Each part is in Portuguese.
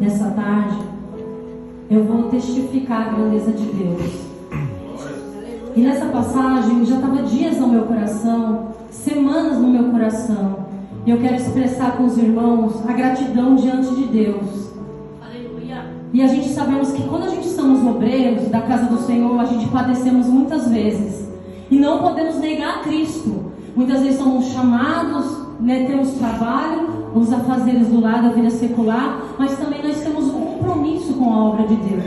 nessa tarde, eu vou testificar a grandeza de Deus. E nessa passagem já estava dias no meu coração, semanas no meu coração. E eu quero expressar com os irmãos a gratidão diante de Deus. Aleluia. E a gente sabemos que quando a gente somos obreiros da casa do Senhor, a gente padecemos muitas vezes. E não podemos negar a Cristo. Muitas vezes somos chamados, temos trabalho, os afazeres do lado, a vida secular, mas também nós temos um compromisso com a obra de Deus.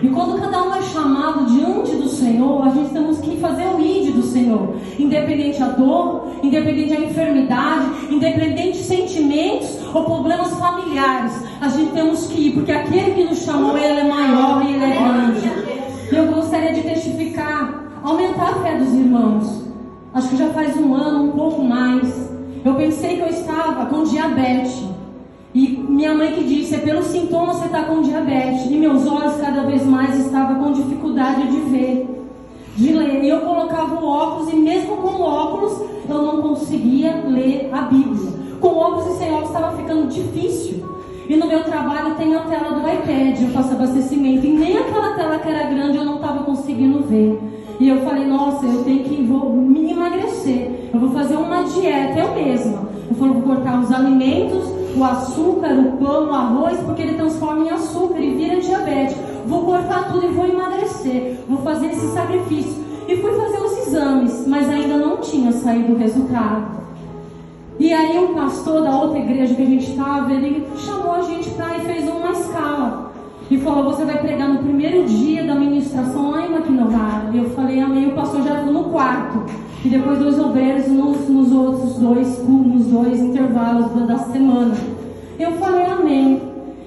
E quando cada um é chamado diante do Senhor, a gente temos que fazer o ID do Senhor, independente a dor, independente a enfermidade, independente de sentimentos ou problemas familiares, a gente temos que ir, porque aquele que nos chamou, Ele é maior e Ele é grande. E eu gostaria de testificar, aumentar a fé dos irmãos. Acho que já faz um ano, um pouco mais. Eu pensei que eu estava com diabetes. E minha mãe que disse, é pelos sintomas você está com diabetes. E meus olhos cada vez mais estavam com dificuldade de ver, de ler. E eu colocava o óculos e mesmo com o óculos eu não conseguia ler a Bíblia. Com óculos e sem óculos estava ficando difícil. E no meu trabalho tem a tela do iPad, eu faço abastecimento. E nem aquela tela que era grande eu não estava conseguindo ver. E eu falei, nossa, vou me emagrecer. Eu vou fazer uma dieta, eu mesma. Eu falei, vou cortar os alimentos, o açúcar, o pão, o arroz, porque ele transforma em açúcar e vira diabetes. Vou cortar tudo e vou emagrecer. Vou fazer esse sacrifício. E fui fazer os exames, mas ainda não tinha saído o resultado. E aí o pastor da outra igreja que a gente estava, ele chamou a gente para e fez uma escala. E falou, você vai pregar no primeiro dia da ministração lá em Maquinovara. E eu falei, amém. O pastor já foi no quarto. E depois 2 obreiros nos outros nos dois intervalos da semana. Eu falei, amém.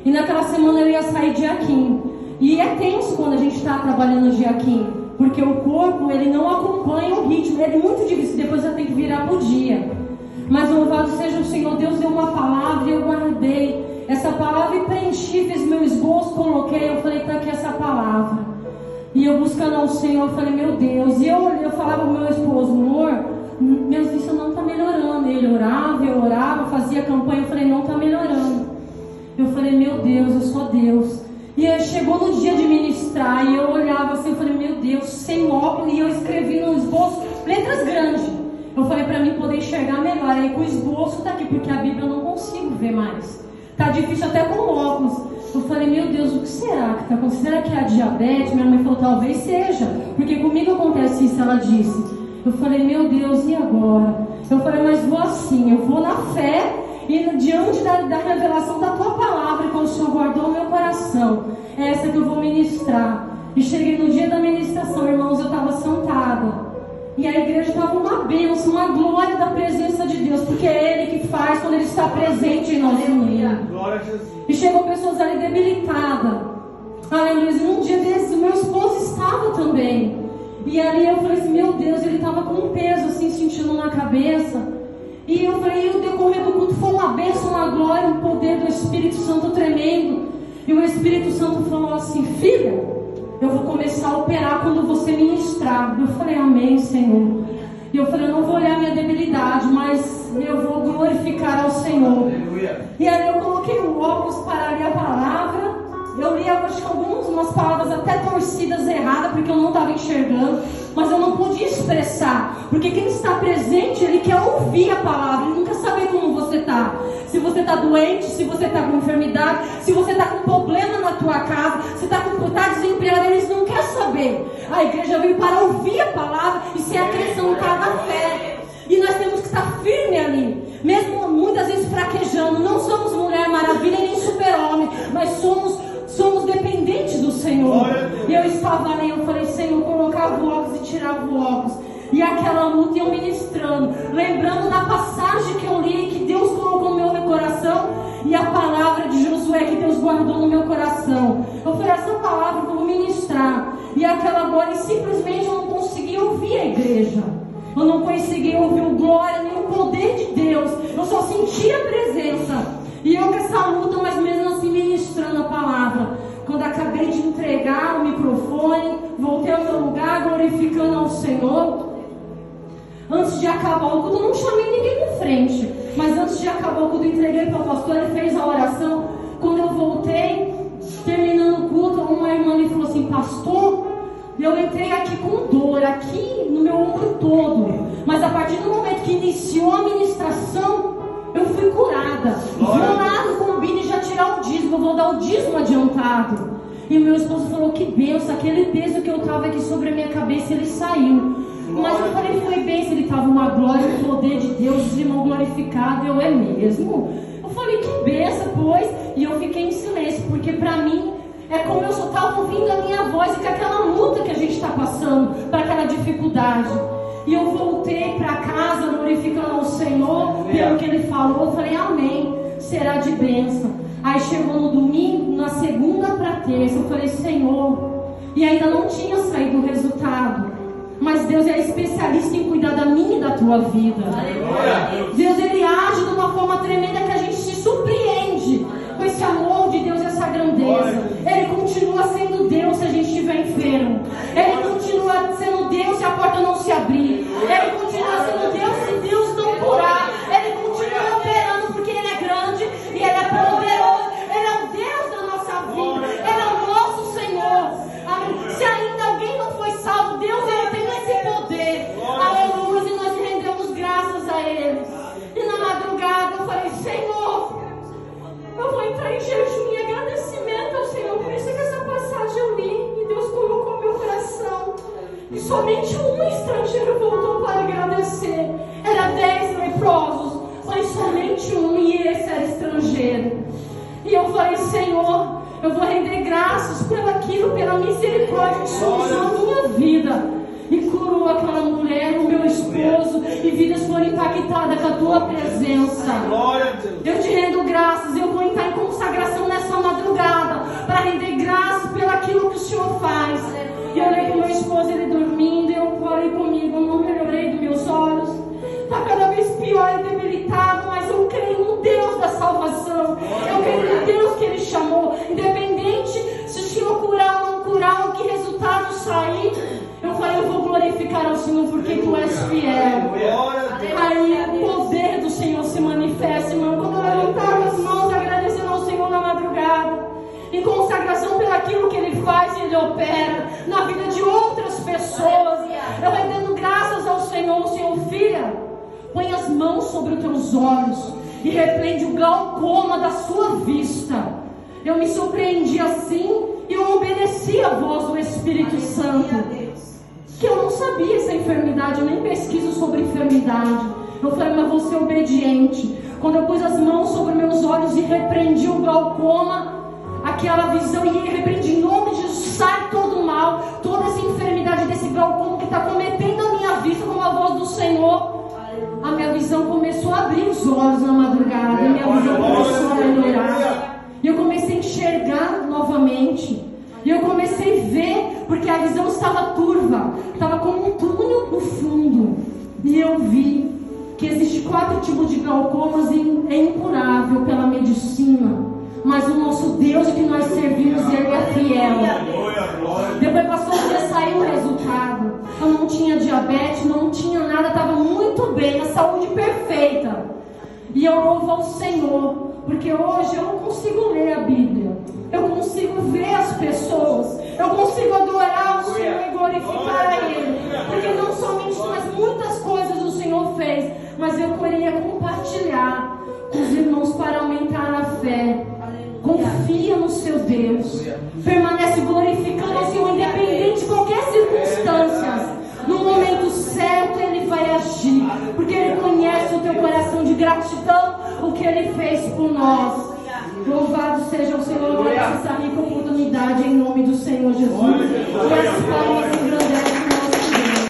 E naquela semana eu ia sair de Aquim. E é tenso quando a gente está trabalhando de Aquim. Porque o corpo, ele não acompanha o ritmo. Ele é muito difícil, depois já tem que virar pro dia. Mas louvado seja o Senhor, Deus deu uma palavra e eu guardei essa palavra e preenchi, fiz meu esboço, coloquei, eu falei, tá aqui essa palavra. E eu buscando ao Senhor, eu falei, meu Deus. E eu falava pro meu esposo, amor, meus vícios não tá melhorando. Ele orava, eu orava, fazia campanha, eu falei, não tá melhorando. Eu falei, meu Deus, eu sou Deus. E aí chegou no dia de ministrar, e eu olhava assim, eu falei, meu Deus, sem óculos, e eu escrevi no esboço, letras grandes. Eu falei, para mim poder enxergar melhor, aí com o esboço tá aqui, porque a Bíblia eu não consigo ver mais. Tá difícil até com óculos. Eu falei, meu Deus, o que será que tá acontecendo? Será que é a diabetes? Minha mãe falou, talvez seja, porque comigo acontece isso, ela disse. Eu falei, meu Deus, e agora? Eu falei, mas vou assim, eu vou na fé e diante da revelação da tua palavra, quando o Senhor guardou o meu coração, é essa que eu vou ministrar. E cheguei no dia da ministração, irmãos, eu estava sentada. E a igreja estava uma bênção, uma glória da presença de Deus, porque é Ele que faz quando Ele está presente em nosso meio. E chegou pessoas ali debilitadas. Aleluia. E num dia desses, o meu esposo estava também. E ali eu falei assim, meu Deus, ele estava com um peso assim, sentindo na cabeça. E eu falei, o decorrer do culto foi uma bênção, uma glória, um poder do Espírito Santo tremendo. E o Espírito Santo falou assim, filha, eu vou começar a operar quando você ministrar. Eu falei, amém, Senhor. E eu falei, eu não vou olhar minha debilidade, mas eu vou glorificar ao Senhor. E aí eu coloquei o óculos para ler a palavra. Eu li, acho que algumas palavras até torcidas erradas, porque eu não estava enxergando. Mas eu não podia expressar. Porque quem está presente, ele quer ouvir a palavra. Ele nunca sabe como você está. Se você está doente, se você está com enfermidade, se você está com problema na tua casa, se está desempregado, eles não querem saber. A igreja veio para ouvir a palavra e ser acrescentada à fé. E nós temos que estar firme ali. Mesmo muitas vezes fraquejando. Não somos Mulher Maravilha nem super-homem, mas somos dependentes do Senhor. E eu estava ali, eu falei, Senhor, colocava o óculos e tirava o óculos. E aquela luta, eu ministrando, lembrando da passagem que eu li, que Deus colocou no meu coração, e a palavra de Josué que Deus guardou no meu coração. Eu falei, essa palavra que eu vou ministrar. E aquela glória, e simplesmente eu não conseguia ouvir a igreja. Eu não conseguia ouvir o glória, nem o poder de Deus. Eu só sentia a presença. E eu com essa luta, mas mesmo assim ministrando a palavra. Quando acabei de entregar o microfone, voltei ao meu lugar, glorificando ao Senhor. Antes de acabar o culto, eu não chamei ninguém na frente. Mas antes de acabar o culto, entreguei para o pastor, ele fez a oração. Quando eu voltei, assim, pastor, eu entrei aqui com dor, aqui no meu ombro todo, mas a partir do momento que iniciou a ministração, eu fui curada. Vou lá no Combine já tirar o dízimo, eu vou dar o dízimo adiantado. E o meu esposo falou, que benção, aquele peso que eu estava aqui sobre a minha cabeça, ele saiu. Mas eu falei, foi benção, ele estava uma glória, o poder de Deus, os irmãos glorificados, eu é mesmo? Eu falei, que benção, pois, e eu fiquei em silêncio, porque para mim, é como eu só estava ouvindo a minha voz e com aquela luta que a gente está passando, para aquela dificuldade. E eu voltei para casa, glorificando ao Senhor, pelo que Ele falou, eu falei, amém, será de bênção. Aí chegou no domingo, na segunda para terça, eu falei, Senhor, e ainda não tinha saído o resultado, mas Deus é especialista em cuidar da minha e da tua vida. Deus, Ele age de uma forma tremenda que a gente se surpreende com esse amor de Deus, essa grandeza. Ele continua sendo Deus se a gente estiver enfermo. Ele continua sendo Deus se a porta não se abrir. Ele continua sendo Deus se Deus não curar. Ele continua operando porque Ele é grande e Ele é poderoso. Ele é o Deus da nossa vida. Ele é o nosso Senhor. Amém. Se ainda alguém não foi salvo, Deus, Ele tem esse poder. Aleluia. E nós rendemos graças a Ele. E na madrugada eu falei, Senhor, eu vou entrar em jejum e agradecimento ao Senhor. Por isso que essa passagem eu li e Deus colocou no meu coração. E somente um estrangeiro voltou para agradecer. Era 10 leprosos, mas somente um, e esse era estrangeiro. E eu falei, Senhor, eu vou render graças pela misericórdia que Senhor usou a minha vida. E curou aquela mulher, o meu esposo, e vidas foram impactadas com a tua presença. Eu te rendo graças, eu vou entrar em consagração nessa madrugada, para render graças pelo aquilo que o Senhor faz. E eu olhei para o meu esposo, ele dormindo, e eu falei comigo, eu não melhorei dos meus olhos, está cada vez pior e debilitado, mas eu creio no Deus da salvação, eu creio no Deus que Ele chamou, independente se o Senhor curar ou não curar, ou que resultado sair. Eu falei, eu vou glorificar ao Senhor porque Tu és fiel. Aí o poder do Senhor se manifesta, irmão. Quando eu levantava as mãos agradecendo ao Senhor na madrugada, em consagração pelo aquilo que Ele faz e Ele opera na vida de outras pessoas, eu rendendo graças ao Senhor. Senhor, filha, põe as mãos sobre os teus olhos e repreende o glaucoma da sua vista. Eu me surpreendi assim e eu obedeci a voz do Espírito Santo, que eu não sabia essa enfermidade, eu nem pesquiso sobre enfermidade. Eu falei, mas vou ser obediente. Quando eu pus as mãos sobre meus olhos e repreendi o glaucoma, aquela visão, e repreendi em nome de Jesus, sai todo o mal, toda essa enfermidade desse glaucoma que está cometendo a minha vista, com a voz do Senhor. A minha visão começou a abrir os olhos na madrugada, a minha visão começou a melhorar, e eu comecei a enxergar novamente. E eu comecei a ver, porque a visão estava turva, estava como um túnel no fundo. E eu vi que existem 4 tipos de glaucomas e é incurável pela medicina. Mas o nosso Deus que nós servimos, Ele é fiel. Depois passou um dia, saiu o resultado. Eu não tinha diabetes, não tinha nada, estava muito bem, a saúde perfeita. E eu louvo ao Senhor, porque hoje eu não consigo ler a Bíblia. Eu consigo ver as pessoas, eu consigo adorar o Senhor e glorificar a Ele, porque não somente mas muitas coisas o Senhor fez, mas eu queria compartilhar com os irmãos para aumentar a fé. Confia no seu Deus, permanece glorificando o Senhor independente de qualquer circunstância. No momento certo Ele vai agir, porque Ele conhece o teu coração de gratidão, o que Ele fez por nós. Louvado seja o Senhor.